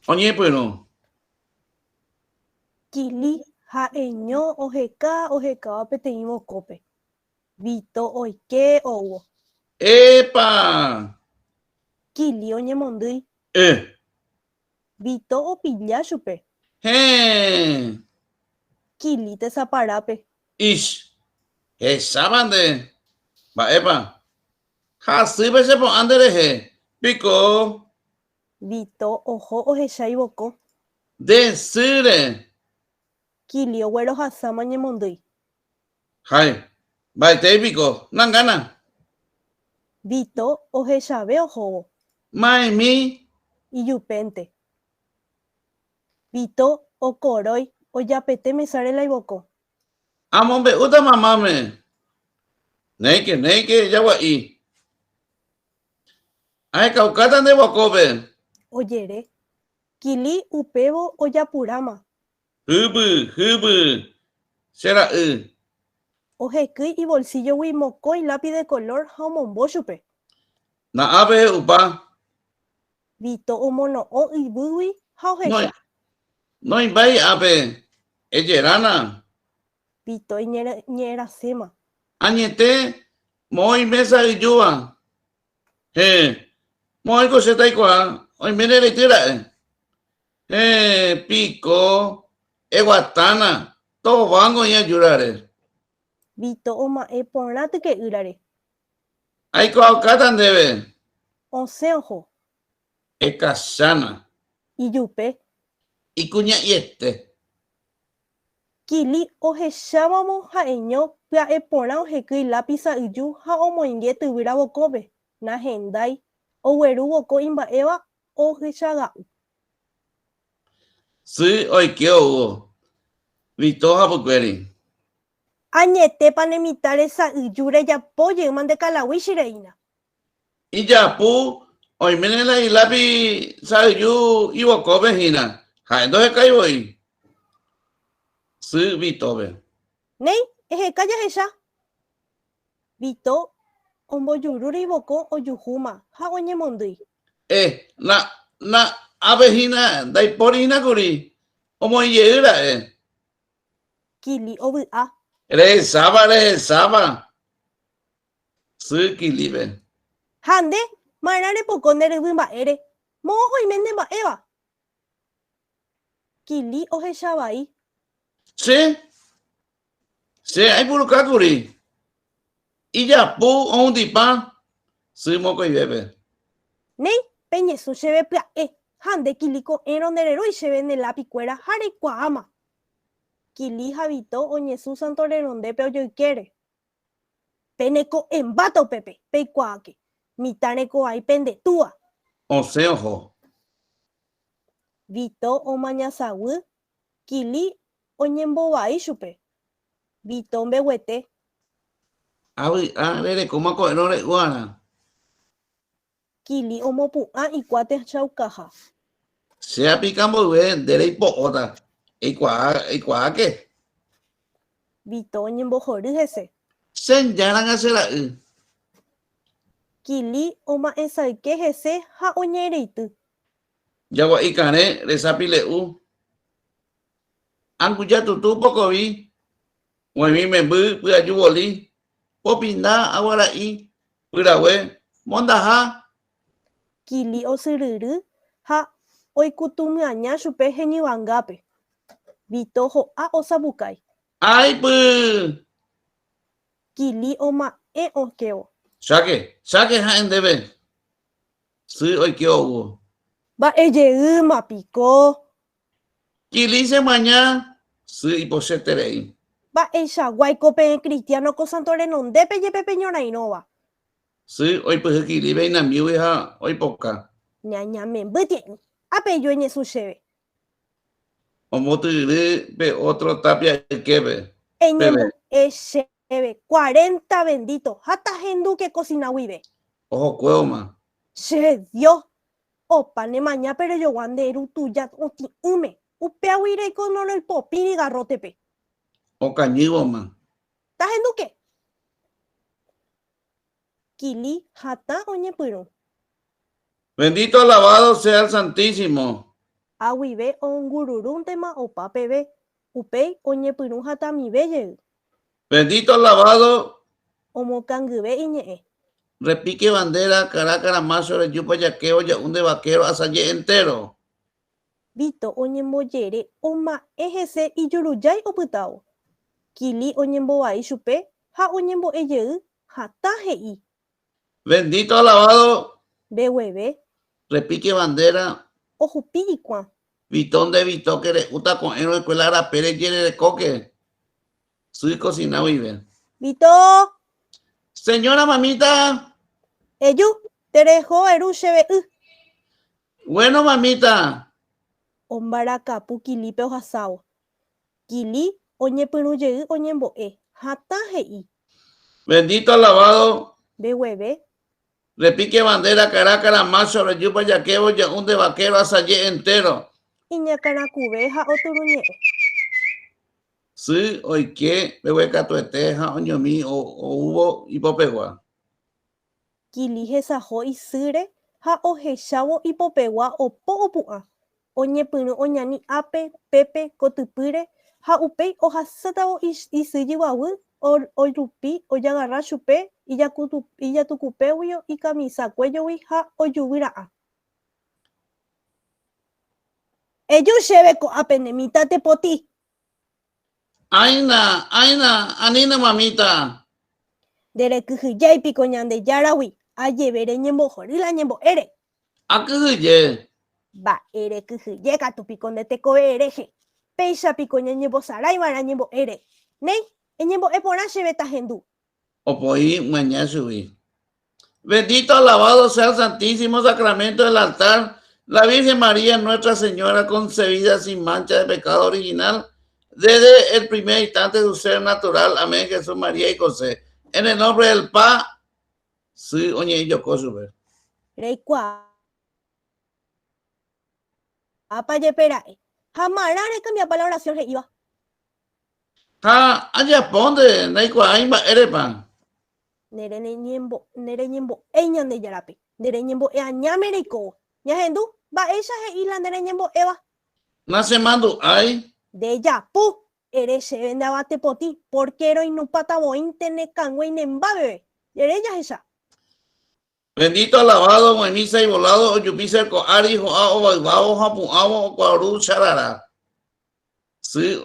Oye, pero, Kili ha'eño oheka peteĩ vokópe. Vito oike oúvo. ¡epa! Kili oñemondýi. ¡Eh! Vito opilla chupe. ¡Eh! Kili tesaparápe. ¡Ish! ¡Esa bande! Va, epa. Hasýpe che po'ã nderehe. Piko. Vito oho ohechái voko. Desýre. Kili oguerohasáma oñemondýi. Hai. Mba'etéi piko. Nangana. Vito ohechave ohóvo. Maimi. Ijupénte. Vito okorói ojapete mesáre la ivoko. Amombe'úta mamáme. Néike, jagua'i. Ahekaukáta nde vokópe. Ojere. Kili upévo ojapuráma. Hypy. Chera'y. Ohekýi ibolsillo mokõi lápiz de color ha omombo chupe. Na'ápe upa. Vito omono'õ yvýgui ha ohecha. Noimbai ápe. Ejerána. Vito ñe'ẽraséma. Añete moõime sa'yjúva. Moõiko che taikuaa. Oiméne reitýra'e. Piko. Eguatána. Továngo iñajúrare. Vito oma'ẽ porã tyke'ýrare. Aikuaakáta ndéve. Osẽ oho. Ekachána. Ijupe. Ikuña'iete. Kili ohechávamo ha'eño pya'e porã ohekýi lápiz sa'yju ha omoinge tyvyra vokópe. Nahendái. Ogueru voko imba'éva ohechaga'u. Sy oike oúvo. Vito hapykuéri. Añetépa nemitáre sa'yju rejapo jeýma nde Kalagui chireína. Ijapu oiméne la ilápi sa'yju ivokópe hína. Ha'e ndohekaivoi. Sy Vitópe. Néi, eheka jahecha. Vito ombojurúre ivoko ojuhúma ha oñemondýi. Na ápe hína ndaipórihína omoijeýra'e. Kili ovy'a. Rehesáva. Sy Kilípe. Ha nde marã repoko nderyvy mba'ére. Moõ oiméne mba'éva. Kili ohechavai. Che aipurukákuri. Ijapu oũtĩpa. Sy mokõivépe. Néi, peñesu chéve pya'e. Ha nde Kili ko'ẽrõ ndererói chéve ne lápiz-kuéra ha reikuaáma. Kili ha Vito oñesũ Santo Rerondépe ojoykére. Peneko'ẽmbáta upépe peikuaáke. Mitã rekovai pendetúva. Osẽ oho. Vito omañasaguy. Kili oñembovai chupe. Vito mbeguete. Avy'a rerekóma ko'ẽrõ re'úvara. Kili omopu'ã ikuáte chaukaha. Che apika mboyve ndereipo'óta. Eikuaáke. Vito oñembohory hese. Chénjaranga chera'y. Kili oma'ẽsaike hese ha oñe'ẽreity. Jagua'i karẽ resápi le'u. Angujatutu pokovi. Guaimi memby py'ajuvoli. Popinda aguara'i. Pyrague mondaha. Kili osyryry ha oikutumyaña chupe heñyvangápe. Vito ho'a osapukái. Áipy. Kili oma'ẽ okévo. Cháke ha'e ndéve. Sy oike oúvo. Mba'ejeýma piko. Kili chemaña. Sy ipochéterei. Mba'eichaguáiko peẽ Cristiano ko Santo Renondépe jepe peñorairõva. Sy oipyhy Kilipe inamiúgui ha oipoka. Ñañamembyti'ĩ. Apeju eñesũ chéve. Omotyry pe otro tapia yképe. Eñembo'e chéve 40 bendito. Ha tahenduke cocina guive. Ohokuévoma. Che Dios. Opa nemaña perejogua nde rutuja oti'ỹme. Upéagui reiko norelpopírĩ garrotepe. Okañývoma. Tahenduke. Kili hatã oñepyrũ. Bendito alabado sea el Santísimo. Aguive ongururúntema opa peve. Upéi oñepyrũ hatamive jey. Bendito lavado, Omokangyve iñe'ẽ. repique bandera, Caracas, mazo, reyupa, yaqueo, yaún de vaquero, asaye entero. Vito oñembojere oma'ẽ hese ijurujái opytávo. Kili oñembovai chupe ha oñembo'ejey hatã he'i. Bendito lavado, Mbegueve repique bandera, ohupi ikuã. Vitón de Vito, que le gusta con héroe, escuela, rapere, quiere de coque. Soy cocinado y ve. Vito, Señora mamita, eju tereho eru cheve'y. bueno mamita, Ombarakapu Kilipe ohasávo. Kili oñepyrũjey oñembo'e hatã he'i. bendito lavado, Mbegueve repique bandera, Caracas, mazo, reyupa, yaqueo, yaún de vaquero, asaye entero. iñakãrakuve ha oturuñe'ẽ. Sí, hoy que me voy a catuete, oñomi, o hubo hipopegua. Kili hesaho isýre ha ohechávo ipopegua opo opu'ã. Oñepyrũ oñani ápe, pépe, kotypýre ha upéi ohasýtavo isy jyguavy ojupi ojagarra chupe ijatukupégui ikamisakuéjogui ha ojuvyra'ã. Eju chéve ko'ápe mitãte potĩ. Aina, anina mamita. Nderekyhyjáipiko Ñandejáragui ajeve reñembohory la ñembo'ére. Akyhyje. Mba'e rekyhyje katupiko nde tekove erehe. Péichapiko ñañembosaráiva'erã ñembo'ére. Néi eñembo'e porã chéve tahendu. Opoí mañana subí. Bendito alabado sea el Santísimo Sacramento del altar, la Virgen María, Nuestra Señora, concebida sin mancha de pecado original, desde el primer instante de su ser natural. Amén, Jesús, María y José. En el nombre del Pa, sí, oye, yo coso. Reikua. Apa yepera'e. Jamarã recambiapa la oración he'iva. Ja, allá ponde, naikuaimba erepa. Nereñembo'e Ñandejárape. Nereñembo'e añáme reikóvo. Ñahendu mba'éicha he'íla nereñembo'éva. Nasemandu ay. Dejapu ere chéve nde avate potĩ porque roinupátavoínte ne kangüine mbáveve. Jere jahecha. Bendito alabado, bueniza y volado, oyupisa el coari, joao, baibao, japuavo, cuaru, charara. Sí,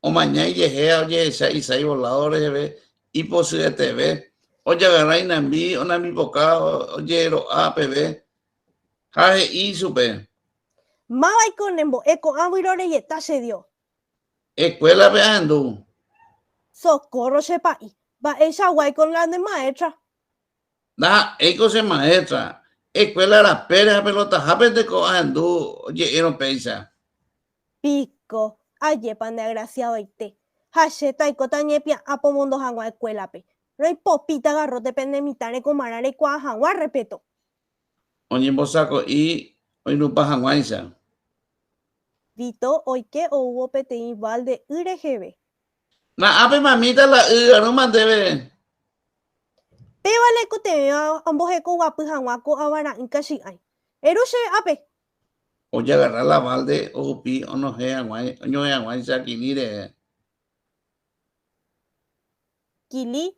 o mañana y yejea, oye, esa y volado, rebe, y posible TV. Oye, agarra y nambi, o nambi boca, oye, ro APB. Jaje y supe. Mavaiko nembo'e ko'ãvy rorejeta che Dios. Escuela veando. Socorro chepa'i. Mba'éicha guay con la de maestra. Da, eco se maestra. Escuela la pera, pelota, japete coando, oye, eran peisa. Pico. Ajépa nde agraciadoite. Hachetaiko tañepia apomondo hag̃ua escuelape. Roipopíta garrotepe ndemitãre komarã reikuaa hag̃ua repeto. Oñembosaco y hoy no pasa guaysa. Vito oike ouvo peteĩ balde y reheve. Na ape mamita la no mandebe. Pévale kutẽvéva amboheko guapy hag̃ua ko avara'ỹ kachi'ãi. Eru che ape. Oye, agarrar la balde, ojupi, onoje, aguay, oñoje, aguaysa, quilire. Kili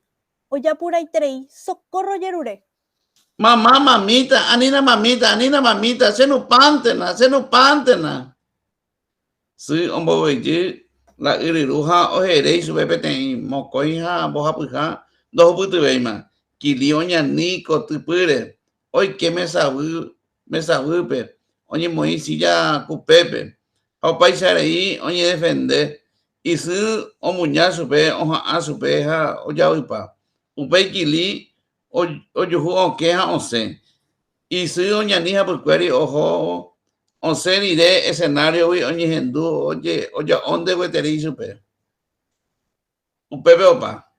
ojapuraiterei socorro jerure. Mamá, mamita, anina mamita, se no pantena. Sí, hombo veye, la iriruja, ojerei, sube peteĩ, mocoija, boja puja, dos putuveima, quilioña, nico, tupire, hoy que me sabupe, oye, moisilla, cupepe, o paisarei, oye, defender, y si, o muña, supe, oja, a supeja, o ya uipa, upe quili, o yuhu, o queja, o se, y si, oña, nija, por cueri, ojo, o se diré escenario, oye, hendú, oye, ¿dónde voy a tener supe? Un pepe opa.